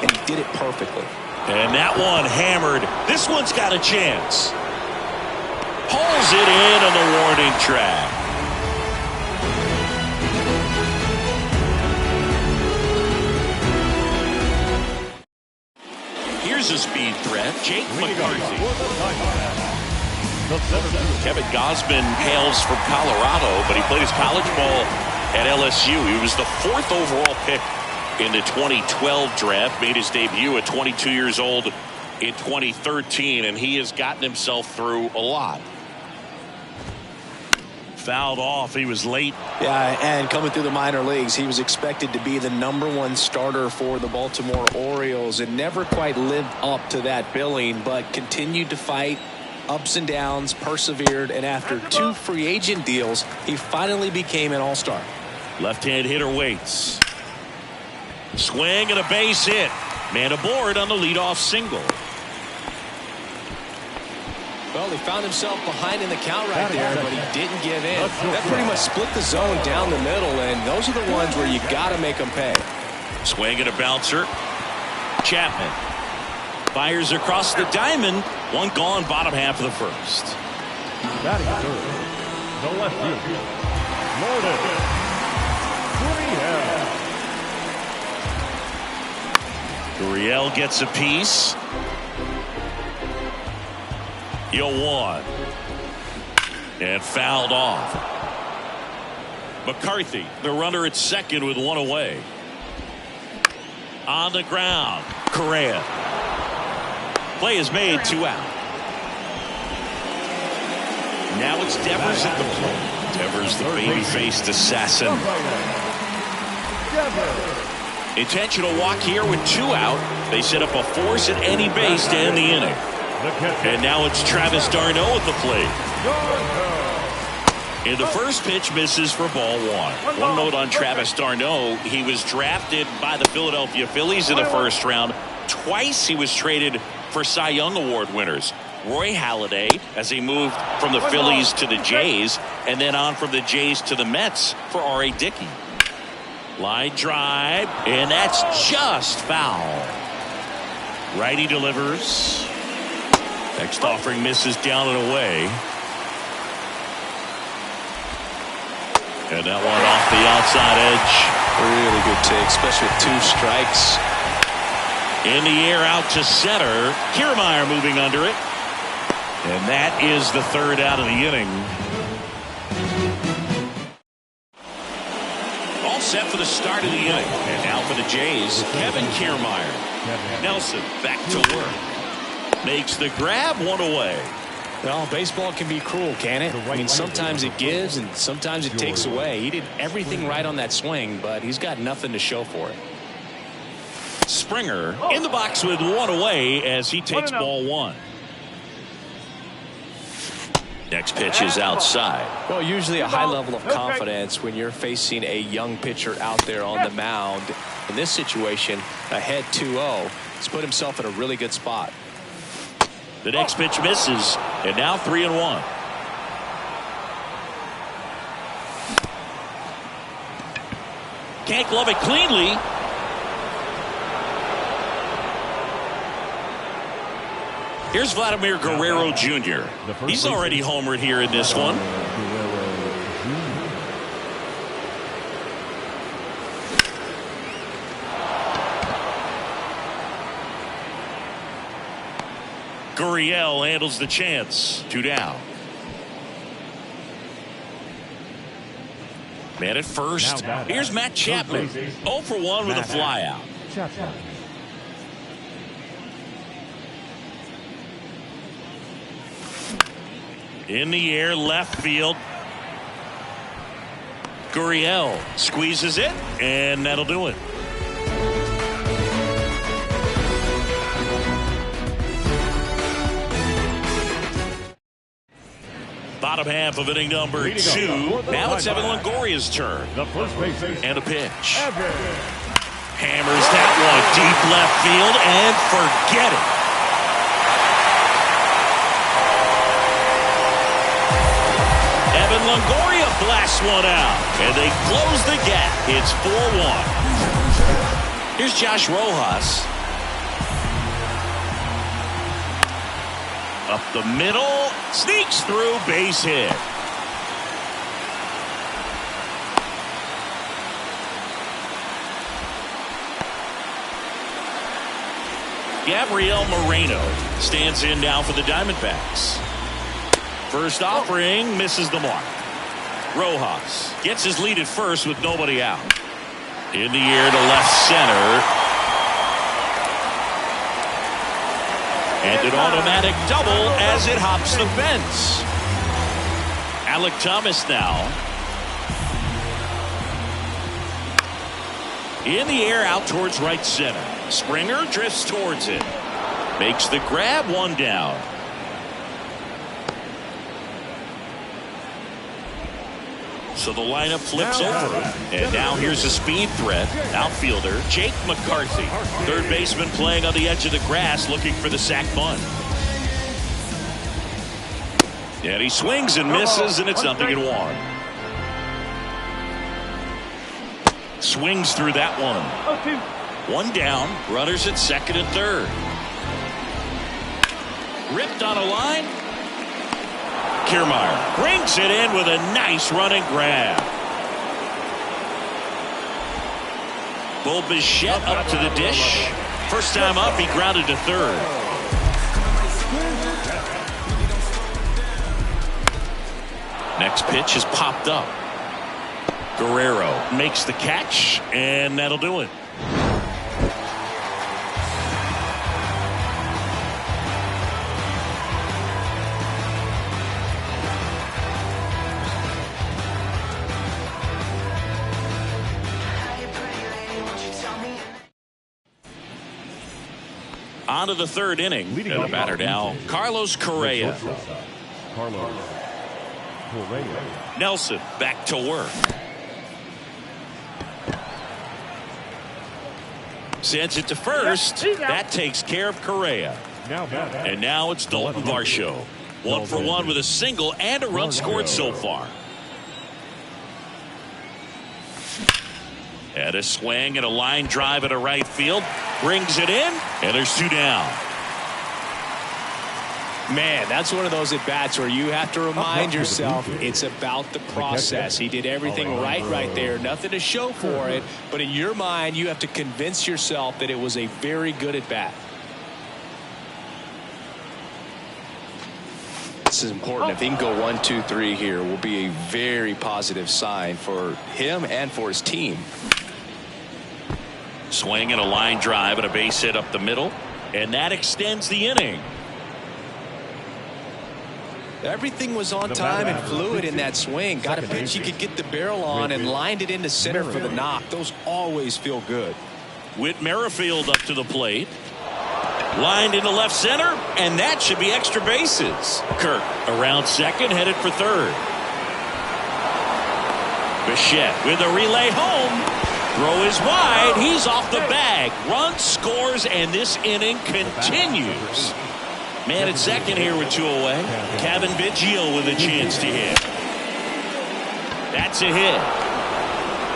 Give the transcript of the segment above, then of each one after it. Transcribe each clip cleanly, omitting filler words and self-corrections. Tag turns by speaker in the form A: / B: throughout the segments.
A: and he did it perfectly.
B: And that one hammered. This one's got a chance. Pulls it in on the warning track. Here's a speed threat, Jake McCarthy. Kevin Gausman hails from Colorado, but he played his college ball at LSU. He was the 4th overall pick in the 2012 draft, made his debut at 22 years old in 2013, and he has gotten himself through a lot. Fouled off. He was late.
A: Yeah, and coming through the minor leagues, he was expected to be the #1 starter for the Baltimore Orioles and never quite lived up to that billing, but continued to fight ups and downs, persevered, and after 2 free agent deals, he finally became an all-star.
B: Left-hand hitter waits. Swing and a base hit. Man aboard on the leadoff single.
A: Well, he found himself behind in the count right there, but he didn't give in. That pretty much split the zone down the middle, and those are the ones where you got to make them pay.
B: Swing and a bouncer. Chapman fires across the diamond. One gone, bottom half of the first.
C: Batting third, the left fielder, Lourdes
B: Gurriel gets a piece. 0-1. And fouled off. McCarthy, the runner at second with 1 away. On the ground, Correa. Play is made, 2 out. Now it's Devers at the plate. Devers, the baby-faced assassin. Intentional walk here with 2 out. They set up a force at any base to end the inning. And now it's Travis d'Arnaud at the plate. And the first pitch misses for ball 1. One note on Travis d'Arnaud. He was drafted by the Philadelphia Phillies in the first round. Twice he was traded for Cy Young Award winners. Roy Halladay as he moved from the Phillies to the Jays, and then on from the Jays to the Mets for R.A. Dickey. Line drive, and that's just foul. Righty delivers. Next offering misses down and away. And that one off the outside edge.
A: Really good take, especially with 2 strikes.
B: In the air out to center. Kiermaier moving under it. And that is the 3rd out of the inning. All set for the start of the inning. And now for the Jays, Kevin Kiermaier. Nelson back to work. Makes the grab, 1 away.
A: Well, baseball can be cruel, can it? I mean, sometimes it gives and sometimes it takes away. He did everything right on that swing, but he's got nothing to show for it.
B: Springer in the box with 1 away as he takes ball 1. Next pitch is outside.
A: Well, usually a high level of confidence when you're facing a young pitcher out there on the mound. In this situation, ahead 2-0, he's put himself in a really good spot.
B: The next pitch misses, and now 3-1. Can't glove it cleanly. Here's Vladimir Guerrero Jr. He's already homered here in this one. Gurriel handles the chance. 2 down. Man at first. Here's Matt Chapman. 0 for 1 with a flyout. In the air, left field. Gurriel squeezes it, and that'll do it. Bottom half of inning number 2. Now it's Evan Longoria's turn. And a pitch. Hammers that one deep left field, and forget it. Evan Longoria blasts one out, and they close the gap. It's 4-1. Here's Josh Rojas. Up the middle. Sneaks through. Base hit. Gabriel Moreno stands in now for the Diamondbacks. First offering misses the mark. Rojas gets his lead at first with nobody out. In the air to left center. And an automatic double as it hops the fence. Alek Thomas now. In the air out towards right center. Springer drifts towards it. Makes the grab, one down. So the lineup flips over. And now here's a speed threat. Outfielder Jake McCarthy. Third baseman playing on the edge of the grass looking for the sac bunt. And he swings and misses, and it's 0-1. Swings through that one. One down. Runners at second and third. Ripped on a line. Kiermaier brings it in with a nice running grab. Bo Bichette up to the dish. First time up, he grounded to third. Next pitch is popped up. Guerrero makes the catch, and that'll do it. On to the third inning. And the batter now, Carlos Correa. Nelson back to work. Sends it to first. That takes care of Correa. And now it's Dalton Varsho. 1 for 1 with a single and a run scored so far. And a swing and a line drive at a right field. Brings it in, and there's 2 down.
A: Man, that's one of those at-bats where you have to remind yourself it's about the process. He did everything right there. Nothing to show for it, but in your mind, you have to convince yourself that it was a very good at-bat. This is important. If he can go 1, 2, 3 here, will be a very positive sign for him and for his team.
B: Swing and a line drive and a base hit up the middle, and that extends the inning.
A: Everything was on time and fluid in that swing. Got a pitch he could get the barrel on and lined it into center for the knock. Those always feel good.
B: Whit Merrifield up to the plate. Lined into left center, and that should be extra bases. Kirk around second, headed for third. Bichette with a relay home. Throw is wide. He's off the bag. Run scores, and this inning continues. Man at second here with 2 away. Cavan Biggio with a chance to hit. That's a hit.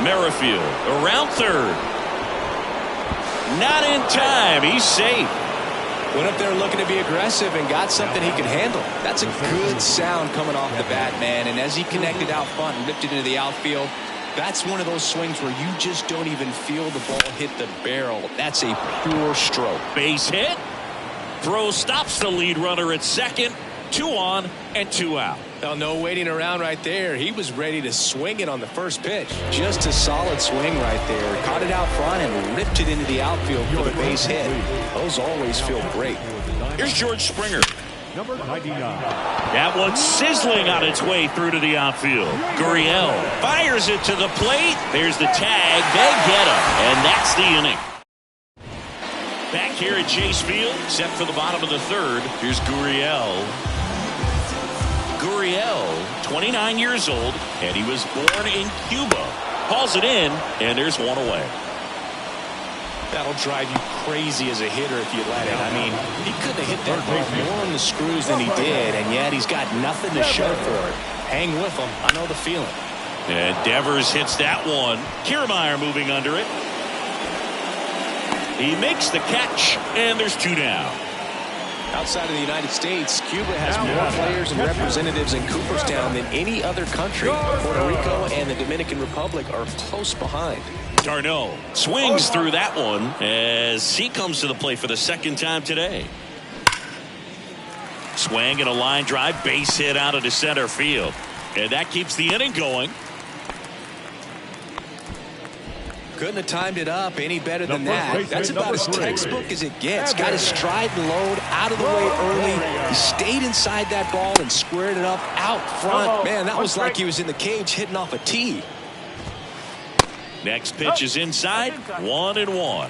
B: Merrifield around third. Not in time. He's safe.
A: Went up there looking to be aggressive and got something he could handle. That's a good sound coming off the bat, man. And as he connected out front and ripped it into the outfield, that's one of those swings where you just don't even feel the ball hit the barrel. That's a pure stroke.
B: Base hit. Throw stops the lead runner at second. 2 on and 2 out.
A: Now, no waiting around right there. He was ready to swing it on the first pitch. Just a solid swing right there. Caught it out front and ripped it into the outfield for the base hit. Those always feel great.
B: Here's George Springer.
C: Number 99.
B: That one sizzling on its way through to the outfield. Gurriel fires it to the plate. There's the tag. They get him. And that's the inning. Back here at Chase Field, set for the bottom of the third. Here's Gurriel. Gurriel, 29 years old, and he was born in Cuba. Hauls it in, and there's 1 away.
A: That'll drive you crazy as a hitter if you let it. I mean, he couldn't have hit that ball more on the screws than he did, and yet he's got nothing to show for it. Hang with him. I know the feeling.
B: And Devers hits that one. Kiermaier moving under it. He makes the catch, and there's 2 down.
A: Outside of the United States, Cuba has more players and representatives in Cooperstown than any other country. Puerto Rico and the Dominican Republic are close behind.
B: d'Arnaud swings through that one as he comes to the plate for the second time today. Swing and a line drive, base hit out into center field. And that keeps the inning going.
A: Couldn't have timed it up any better than that. That's about as textbook as it gets. Got his stride and load out of the way early. He stayed inside that ball and squared it up out front. Man, that was like he was in the cage hitting off a tee.
B: Next pitch is inside. 1-1.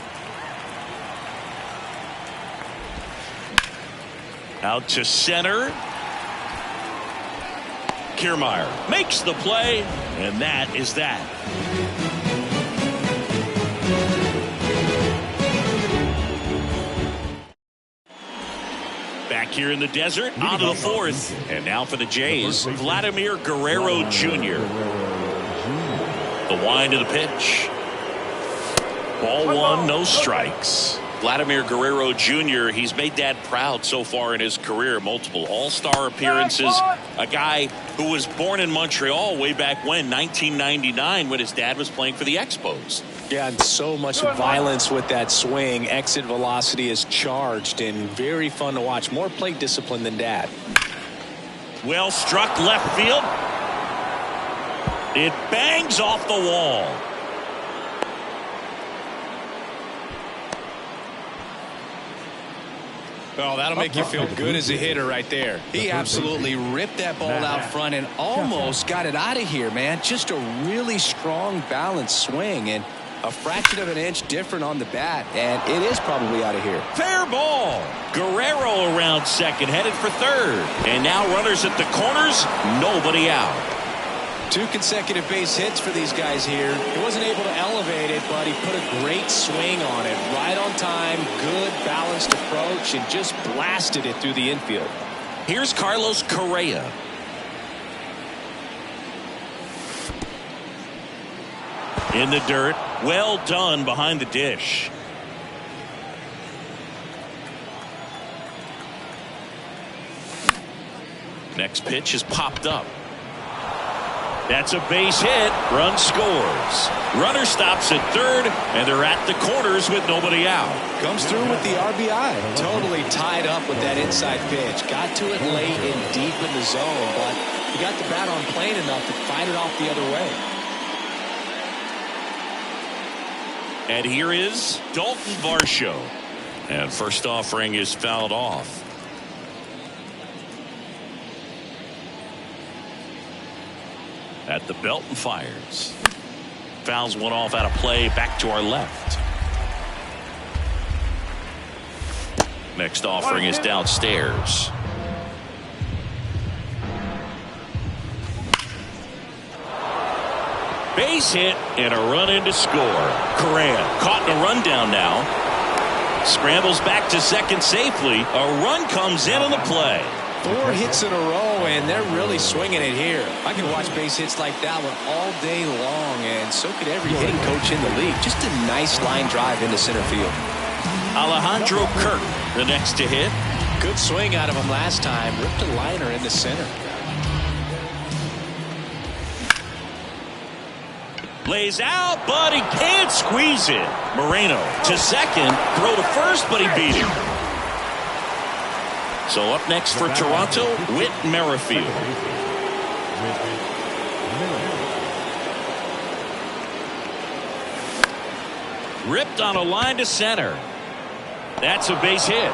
B: Out to center. Kiermaier makes the play, and that is that. Back here in the desert, on to the fourth. And now for the Jays, Vladimir Guerrero Jr. The wind of the pitch. Ball one, no strikes. Vladimir Guerrero Jr., he's made Dad proud so far in his career. Multiple all-star appearances. A guy who was born in Montreal way back when, 1999, when his dad was playing for the Expos.
A: Yeah, and so much violence with that swing. Exit velocity is charged and very fun to watch. More plate discipline than Dad.
B: Well struck left field. It bangs off the wall.
A: Oh, that'll make you feel good as a hitter right there. He absolutely ripped that ball out front and almost got it out of here, man. Just a really strong, balanced swing and a fraction of an inch different on the bat, and it is probably out of here.
B: Fair ball. Guerrero around second, headed for third. And now runners at the corners, nobody out.
A: 2 consecutive base hits for these guys here. He wasn't able to elevate it, but he put a great swing on it. Right on time, good balanced approach, and just blasted it through the infield.
B: Here's Carlos Correa. In the dirt. Well done behind the dish. Next pitch is popped up. That's a base hit. Run scores. Runner stops at third, and they're at the corners with nobody out.
A: Comes through with the RBI. Totally tied up with that inside pitch. Got to it late and deep in the zone, but he got the bat on plane enough to fight it off the other way.
B: And here is Dalton Varsho. And first offering is fouled off. At the belt and fires. Fouls one off out of play. Back to our left. Next offering is downstairs. Base hit and a run in to score. Correa caught in a rundown now. Scrambles back to second safely. A run comes in on the play.
A: 4 hits in a row, and they're really swinging it here. I can watch base hits like that one all day long, and so could every hitting coach in the league. Just a nice line drive into center field.
B: Alejandro Kirk, the next to hit.
A: Good swing out of him last time. Ripped a liner into center.
B: Lays out, but he can't squeeze it. Moreno to second. Throw to first, but he beat him. So up next for Toronto, Whit Merrifield. Ripped on a line to center. That's a base hit.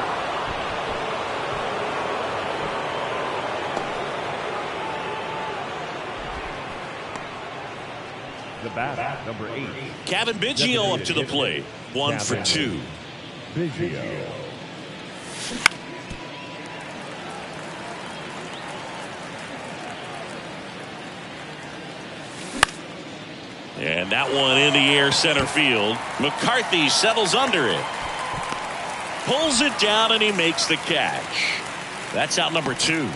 C: The bat, number 8.
B: Cavan Biggio up to the plate. 1 for 2.
C: Biggio.
B: And that one in the air center field. McCarthy settles under it. Pulls it down and he makes the catch. That's out number 2.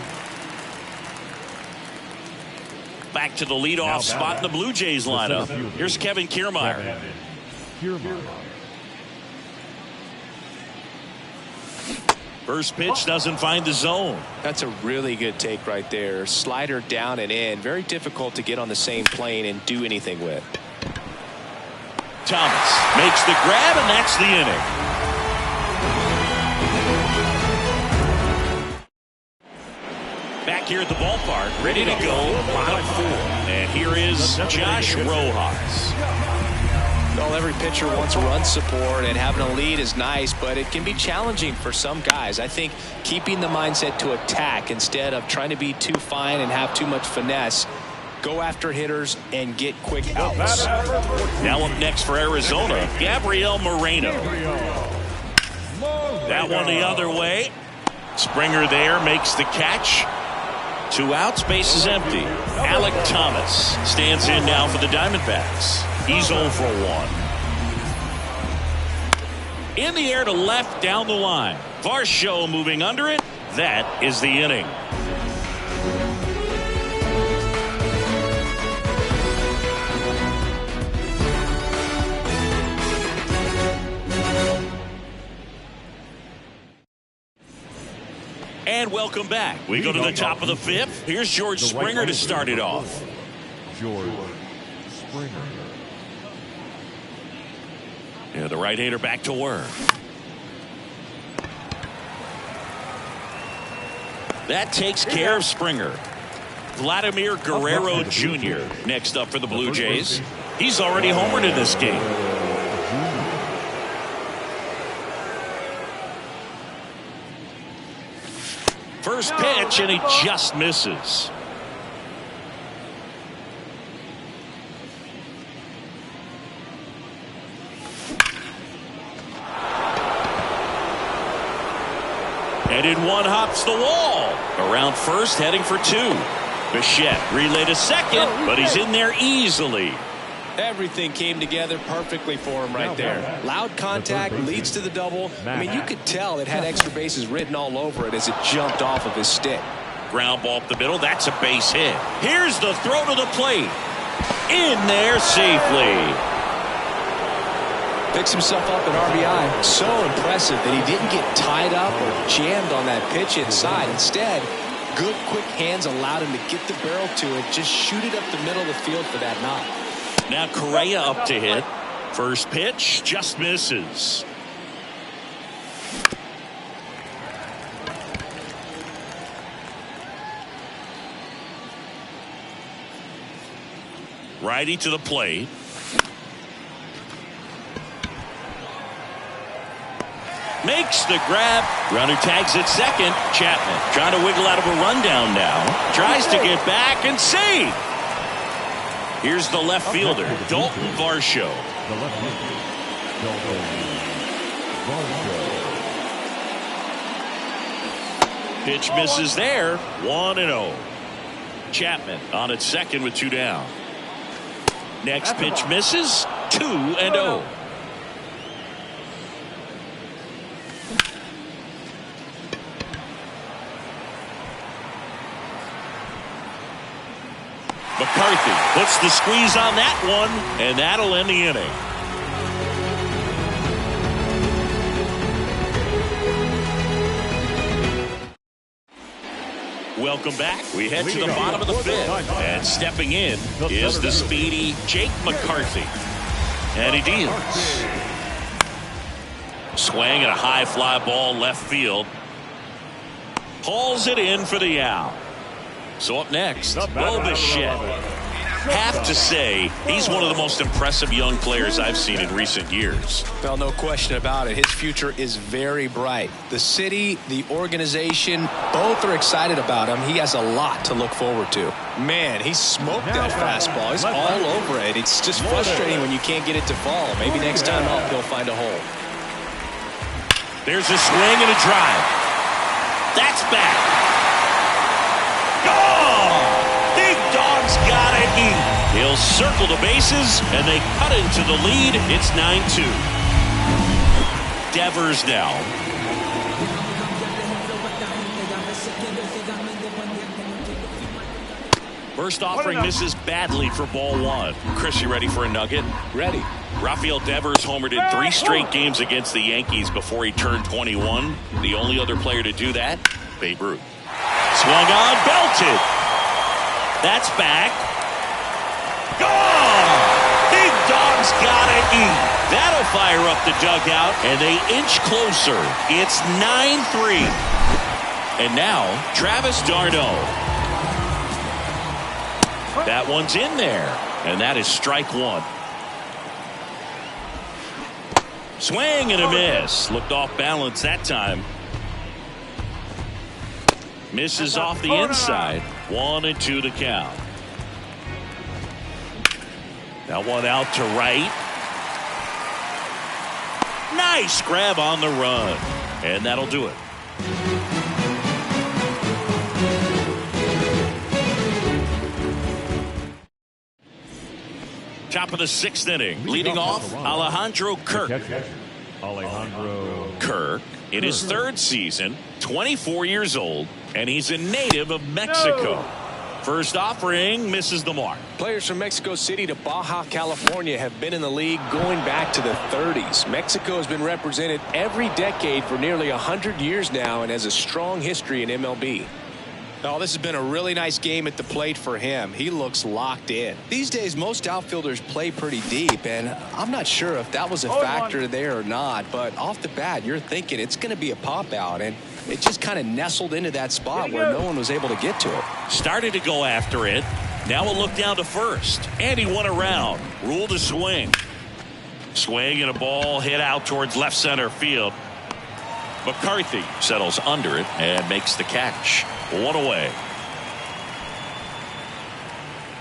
B: Back to the leadoff spot in the Blue Jays lineup. Here's Kevin Kiermaier. First pitch doesn't find the zone.
A: That's a really good take right there. Slider down and in. Very difficult to get on the same plane and do anything with.
B: Thomas makes the grab, and that's the inning. Back here at the ballpark, ready to go, bottom 4. And here is Josh Rojas.
A: Well, every pitcher wants run support, and having a lead is nice, but it can be challenging for some guys. I think keeping the mindset to attack instead of trying to be too fine and have too much finesse. Go after hitters and get quick outs.
B: Now up next for Arizona, Gabriel Moreno. That one the other way. Springer there makes the catch. 2 outs, base is empty. Alek Thomas stands in now for the Diamondbacks. He's 0 for 1. In the air to left down the line. Varsho moving under it. That is the inning. And welcome back. We go to the top of the 5th. Here's George Springer to start it off.
C: George Springer.
B: Yeah, the right-hander back to work. That takes care of Springer. Vladimir Guerrero Jr. next up for the Blue Jays. He's already homered in this game. First pitch, and he just misses. And in one hops the wall. Around first, heading for 2. Bichette relay to second, but he's in there easily.
A: Everything came together perfectly for him right there. Loud contact leads to the double. I mean, you could tell it had extra bases written all over it as it jumped off of his stick.
B: Ground ball up the middle. That's a base hit. Here's the throw to the plate. In there safely.
A: Picks himself up an RBI. So impressive that he didn't get tied up or jammed on that pitch inside. Instead, good quick hands allowed him to get the barrel to it. Just shoot it up the middle of the field for that knock.
B: Now Correa up to hit. First pitch just misses. Righty to the plate. Makes the grab. Runner tags at second. Chapman trying to wiggle out of a rundown now. Tries to get back and save. Here's the left fielder, Dalton Varsho.
C: The left fielder, Dalton Varsho.
B: Pitch misses there. 1-0. Chapman on at second with 2 down. Next pitch misses. 2-0. McCarthy puts the squeeze on that one, and that'll end the inning. Welcome back. We head to the bottom of the 5th, and stepping in is the speedy Jake McCarthy. And he deals. Swing at a high fly ball left field. Hauls it in for the out. So up next, Bo Bichette. Have to say, he's one of the most impressive young players I've seen in recent years.
A: Well, no question about it. His future is very bright. The city, the organization, both are excited about him. He has a lot to look forward to. Man, he smoked that fastball. He's all over it. It's just frustrating when you can't get it to fall. Maybe next time up, he'll find a hole.
B: There's a swing and a drive. That's back. Oh! Big Dog's got to eat. He'll circle the bases, and they cut into the lead. It's 9-2. Devers now. First offering misses badly for ball one. Chris, you ready for a nugget?
A: Ready.
B: Rafael Devers homered in 3 straight games against the Yankees before he turned 21. The only other player to do that, Babe Ruth. Swung on, belted. That's back. Gone! Big Dog's gotta eat. That'll fire up the dugout, and they inch closer. It's 9-3. And now, Travis d'Arnaud. That one's in there, and that is strike one. Swing and a miss. Looked off balance that time. Misses off the inside. 1-2 to count. That one out to right. Nice grab on the run. And that'll do it. Top of the 6th inning. Leading off, Alejandro Kirk. Kirk, in his 3rd season, 24 years old, and he's a native of Mexico. First offering misses the mark.
A: Players from Mexico City to Baja California have been in the league going back to the 30s. Mexico has been represented every decade for nearly 100 years now and has a strong history in MLB. Oh, this has been a really nice game at the plate for him. He looks locked in. These days, most outfielders play pretty deep, and I'm not sure if that was a factor there or not, but off the bat, you're thinking it's going to be a pop-out, and it just kind of nestled into that spot where no one was able to get to it.
B: Started to go after it. Now a look down to first, and he went around. Ruled a swing. Swing and a ball hit out towards left center field. McCarthy settles under it and makes the catch. 1 away.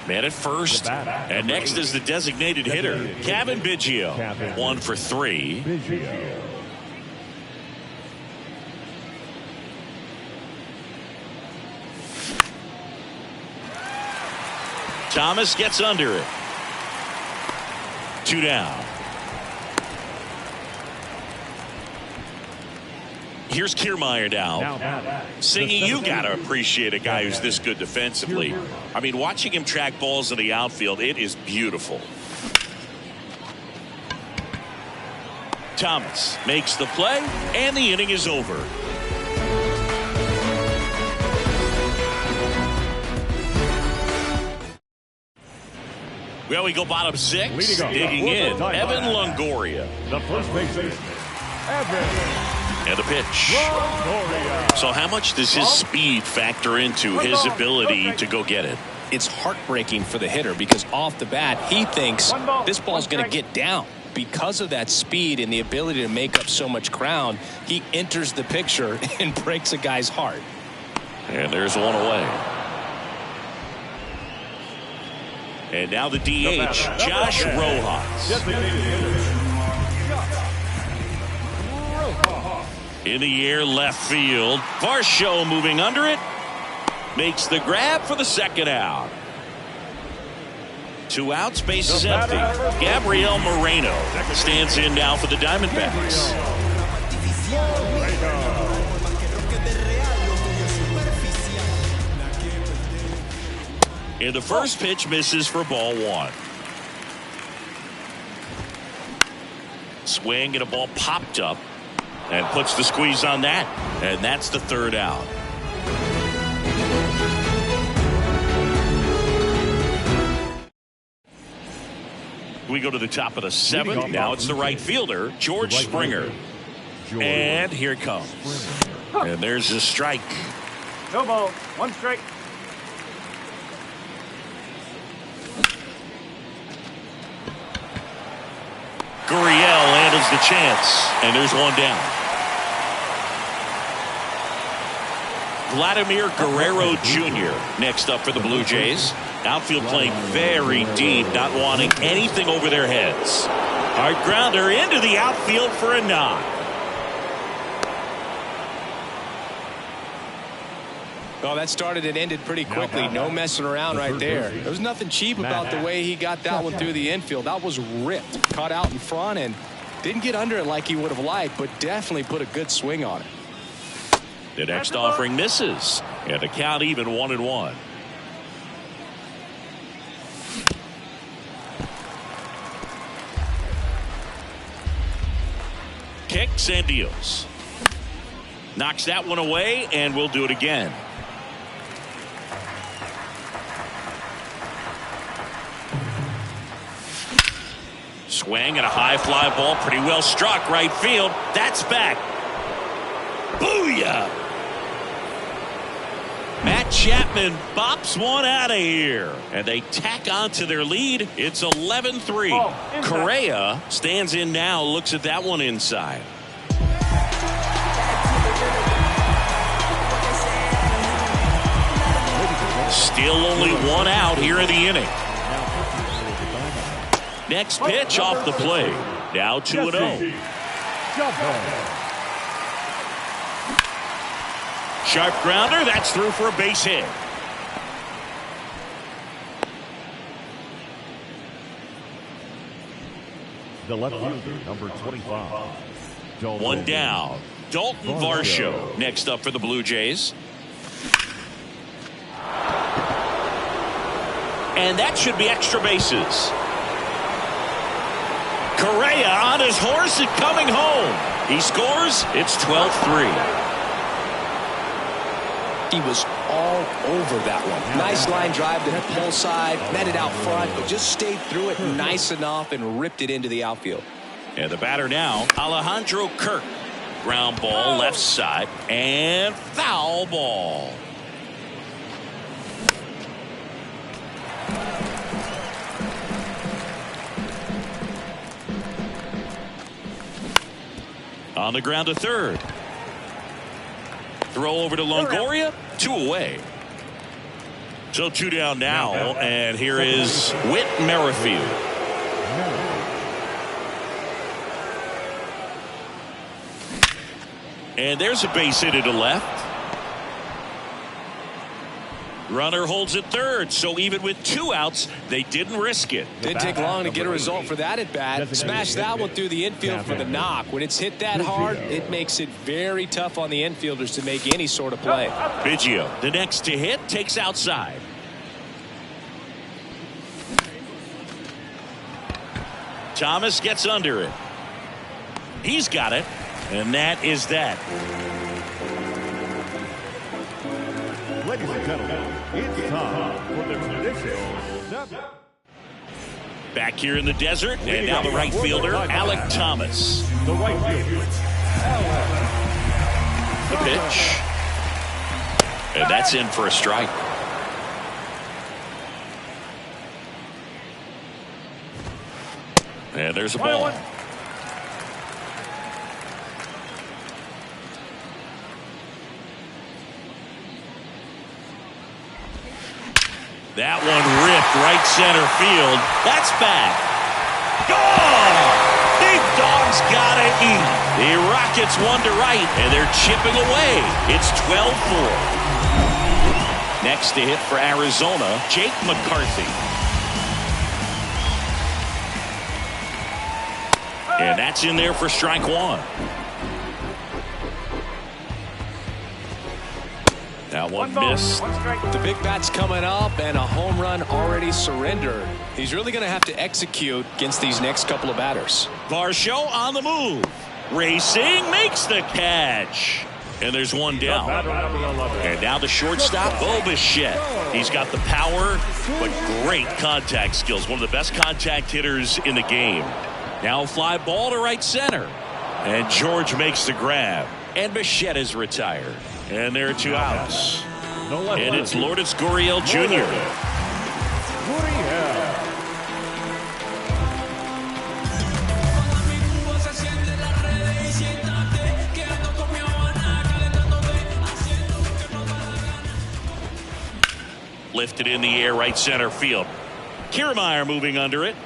B: Man at first, and next is the designated hitter, Cavan Biggio. 1 for 3. Thomas gets under it. 2 down. Here's Kiermaier now. Singing, you got to appreciate a guy who's this good defensively. I mean, watching him track balls in the outfield, it is beautiful. Thomas makes the play, and the inning is over. Well, we go bottom 6, digging in, Evan Longoria.
C: The first baseman, Evan.
B: And a pitch. So how much does his speed factor into his ability to go get it?
A: It's heartbreaking for the hitter because off the bat, he thinks this ball's going to get down. Because of that speed and the ability to make up so much ground, he enters the picture and breaks a guy's heart.
B: And there's 1 away. And now the DH, Josh Rojas. In the air, left field. Varsho moving under it. Makes the grab for the 2nd out. 2 outs, base is empty. Gabriel Moreno stands in now for the Diamondbacks. And the first pitch misses for ball 1. Swing and a ball popped up. And puts the squeeze on that. And that's the 3rd out. We go to the top of the 7th. Now it's the right fielder, George Springer. And here it comes. And there's a strike.
D: No ball. 1 strike.
B: Gurriel handles the chance. And there's 1 down. Vladimir Guerrero Jr. next up for the Blue Jays. Outfield playing very deep, not wanting anything over their heads. Hard grounder into the outfield for a knock.
A: Well, that started and ended pretty quickly. No messing around right there. There was nothing cheap about the way he got that one through the infield. That was ripped. Caught out in front and didn't get under it like he would have liked, but definitely put a good swing on it.
B: The next offering misses. And the count even 1-1. kicks and deals. Knocks that one away, and we'll do it again. Swing and a high fly ball, pretty well struck right field. That's back. Booyah! Matt Chapman bops one out of here, and they tack on to their lead. It's 11-3. Correa stands in now, looks at that one inside. Still only one out here in the inning. Next pitch off the plate. Now 2-0. Sharp grounder. That's through for a base hit.
C: The left fielder, number 25.
B: One down. Dalton Varsho next up for the Blue Jays. And that should be extra bases. Correa on his horse and coming home. He scores. It's 12-3.
A: He was all over that one. Nice line drive to the pull side, met it out front, but just stayed through it nice enough and ripped it into the outfield.
B: And the batter now, Alejandro Kirk. Ground ball left side and foul ball. On the ground to third. Throw over to Longoria. 2 away. So 2 down now. And here is Whit Merrifield. And there's a base hit to left. Runner holds at third, so even with 2 outs, they didn't risk it.
A: Didn't take long to get a result for that at bat. Smash that one through the infield for the knock. When it's hit that hard, it makes it very tough on the infielders to make any sort of play.
B: Biggio, the next to hit, takes outside. Thomas gets under it. He's got it, and that is that.
C: Ladies and gentlemen, it's time for the traditional 7.
B: Back here in the desert, and now the right fielder, Alek Thomas.
C: The right fielder,
B: The pitch. And that's in for a strike. And there's a ball. That one ripped right center field. That's back. Gone! Big Dog's gotta eat. The Rockets 1 to right, and they're chipping away. It's 12-4. Next to hit for Arizona, Jake McCarthy. And that's in there for strike 1. That one missed.
A: The big bat's coming up and a home run already surrendered. He's really going to have to execute against these next couple of batters.
B: Varsho on the move. Racing, makes the catch. And there's one down. And now the shortstop, Bo Bichette. He's got the power, but great contact skills. One of the best contact hitters in the game. Now fly ball to right center. And George makes the grab. And Bichette is retired. And there are 2 outs. And it's Lourdes Gurriel Jr. Lifted in the air, right center field. Kiermaier moving under it.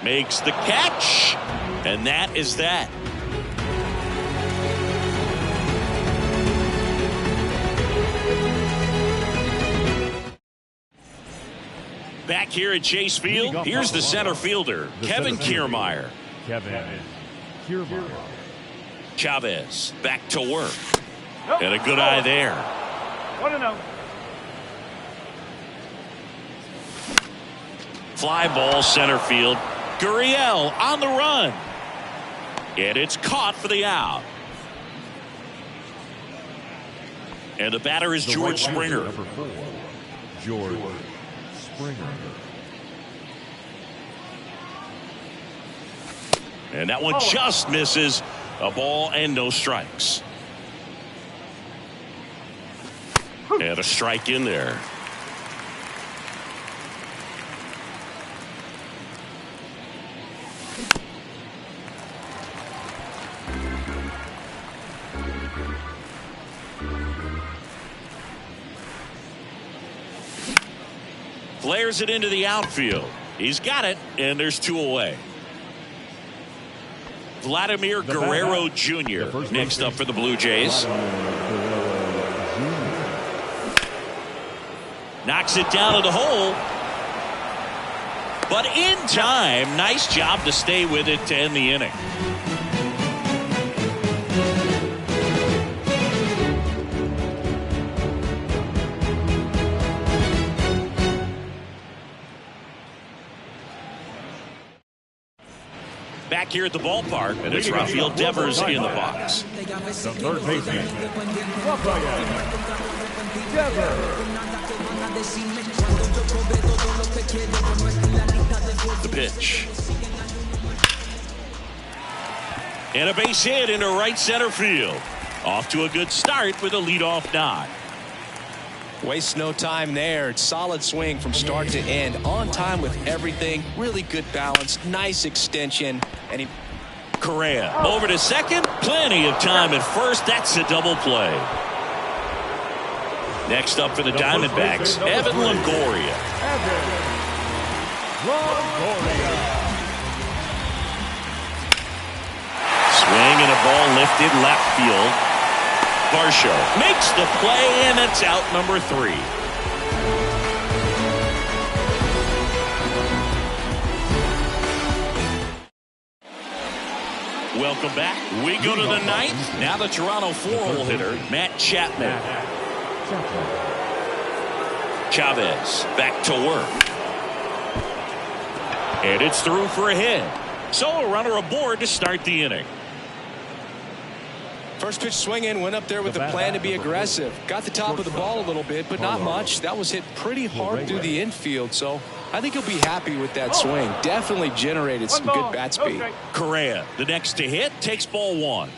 B: Makes the catch. And that is that. Back here at Chase Field, here's the center fielder, Kevin Kiermaier. Chavez back to work. And a good eye there.
D: 1-0.
B: Fly ball center field. Gurriel on the run. And it's caught for the out. And the batter is George Springer.
C: Number 4, George Springer.
B: And that one just misses. A ball and no strikes. And a strike in there. Flares it into the outfield. He's got it, and there's 2 away. Vladimir Guerrero Jr. next up for the Blue Jays. Knocks it down to the hole. But in time, nice job to stay with it to end the inning. Back here at the ballpark, and it's Rafael Devers in the box.
C: The third baseman, Rafael Devers.
B: The pitch. And a base hit into right center field. Off to a good start with a leadoff nod.
A: Wastes no time there. Solid swing from start to end. On time with everything. Really good balance. Nice extension. And he...
B: Correa over to second. Plenty of time at first. That's a double play. Next up for the Diamondbacks, Evan Longoria. Swing and a ball lifted left field. Varsho makes the play, and it's out number 3. Welcome back. We go to the 9th. Now the Toronto 4-hole hitter, Matt Chapman. Chavez back to work. And it's through for a hit. So a runner aboard to start the inning.
A: First pitch swing in, went up there with the plan to be aggressive. Got the top of the ball a little bit, but not much. That was hit pretty hard through the infield, so I think he'll be happy with that swing. Definitely generated some good bat speed.
B: Correa, the next to hit, takes ball 1.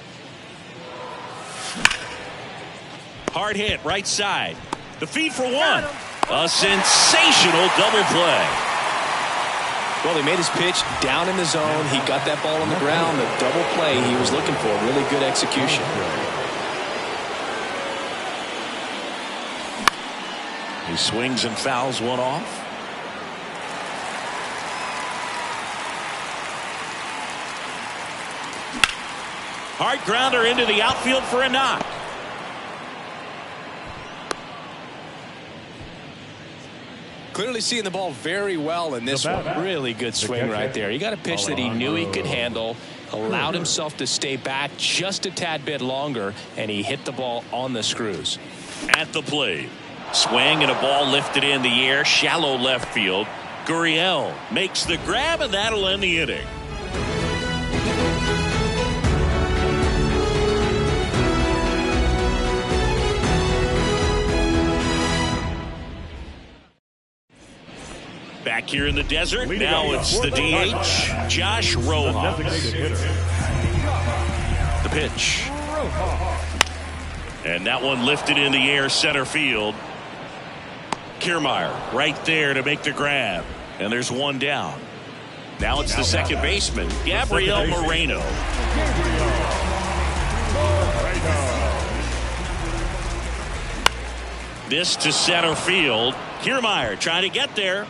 B: Hard hit, right side. The feed for 1. A sensational double play.
A: Well, he made his pitch down in the zone. He got that ball on the ground. The double play he was looking for. Really good execution.
B: He swings and fouls one off. Hard grounder into the outfield for a knock.
A: Clearly seeing the ball very well in this one. Really good swing right there. He got a pitch that he knew he could handle, allowed himself to stay back just a tad bit longer, and he hit the ball on the screws.
B: At the plate, swing and a ball lifted in the air, shallow left field. Gurriel makes the grab, and that'll end the inning. Back here in the desert, now it's the DH, Josh Rojas. The pitch. And that one lifted in the air center field. Kiermaier right there to make the grab. And there's one down. Now it's the second baseman, Gabriel Moreno. This to center field. Kiermaier trying to get there.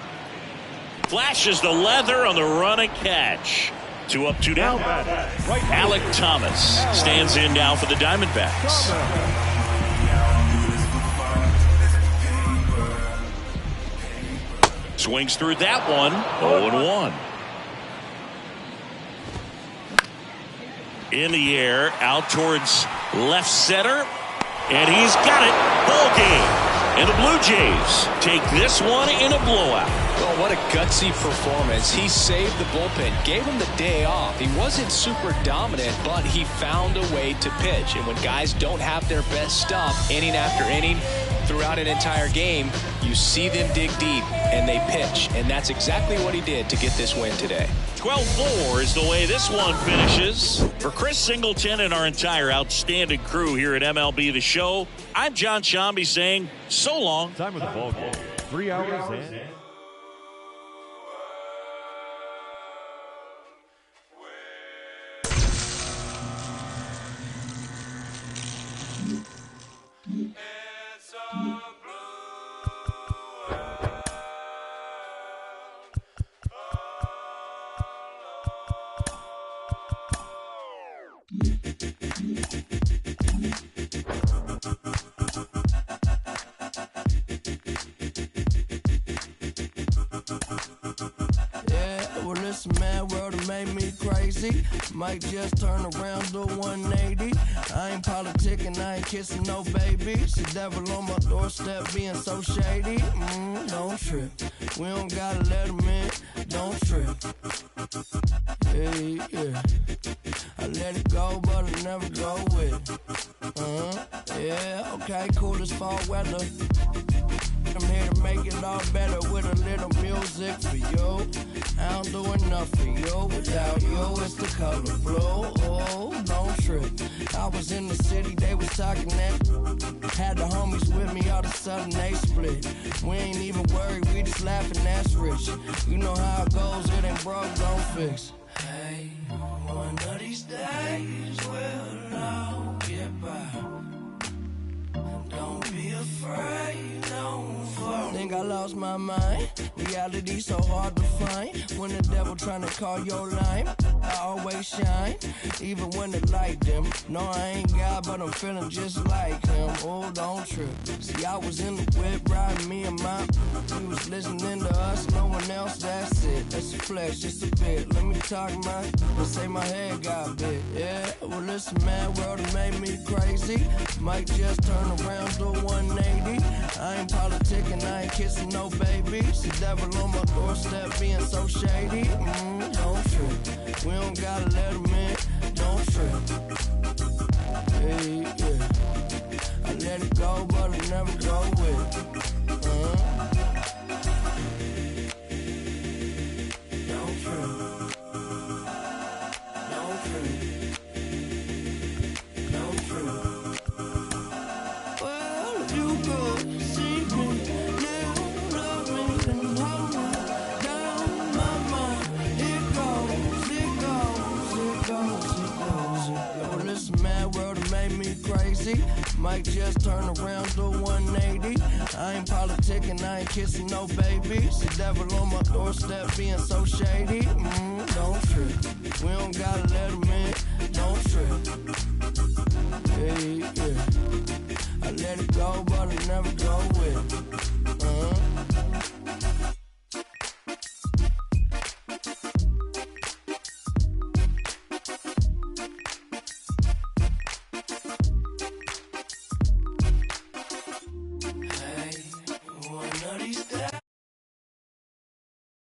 B: Flashes the leather on the run and catch. 2 up, 2 down. Alek Thomas stands in now for the Diamondbacks. Swings through that one. 0-1. In the air, out towards left center. And he's got it. Ball game. And the Blue Jays take this one in a blowout.
A: Oh, what a gutsy performance. He saved the bullpen, gave him the day off. He wasn't super dominant, but he found a way to pitch. And when guys don't have their best stuff, inning after inning, throughout an entire game, you see them dig deep and they pitch. And that's exactly what he did to get this win today.
B: 12-4 is the way this one finishes. For Chris Singleton and our entire outstanding crew here at MLB The Show, I'm John Shambi saying so long.
C: Time of the ball game, 3 hours and...
E: Might just turn around to 180. I ain't politicking, I ain't kissing no baby. The devil on my doorstep being so shady. Don't trip. We don't gotta let him in. Don't trip. Hey, yeah. I let it go, but I never go with it. Yeah, okay, cool as fall weather. I'm here to make it all better with a little music for you. I don't do enough for you. Without you, it's the color blue. Oh, don't trip. I was in the city, they was talking that. Had the homies with me, all of a sudden they split. We ain't even worried, we just laughing, that's rich. You know how it goes, it ain't broke, don't fix. Hey, one of these days we'll all get by. Don't be afraid, don't fall. Think I lost my mind. Reality so hard to find. When the devil trying to call your line, I always shine, even when the light dim. No, I ain't God, but I'm feeling just like him. Oh, don't trip. See, I was in the whip, riding me and my. We was listening to us, no one else, that's it. That's a flex, just a bit. Let me talk, man. Let's say my head got bit. Yeah, well, listen, man, world has made me crazy. Might just turn around to 180. I ain't politicking, I ain't kissing no baby. The devil on my doorstep being so shady. Don't trip. We don't gotta let him in. Don't trip. Hey, yeah. I let it go, but I never go with it. Don't trip. Don't trip. Don't trip. Well, if you could see me now, love me and hold me down my mind. It goes, it goes, it goes, it goes, it goes. Listen, man, world has made me crazy. Might just turn around to 180. I ain't politicking, I ain't kissing no babies. The devil on my doorstep being so shady. Don't trip. We don't gotta let him in. Don't trip. Hey, yeah. I let it go, but I never go.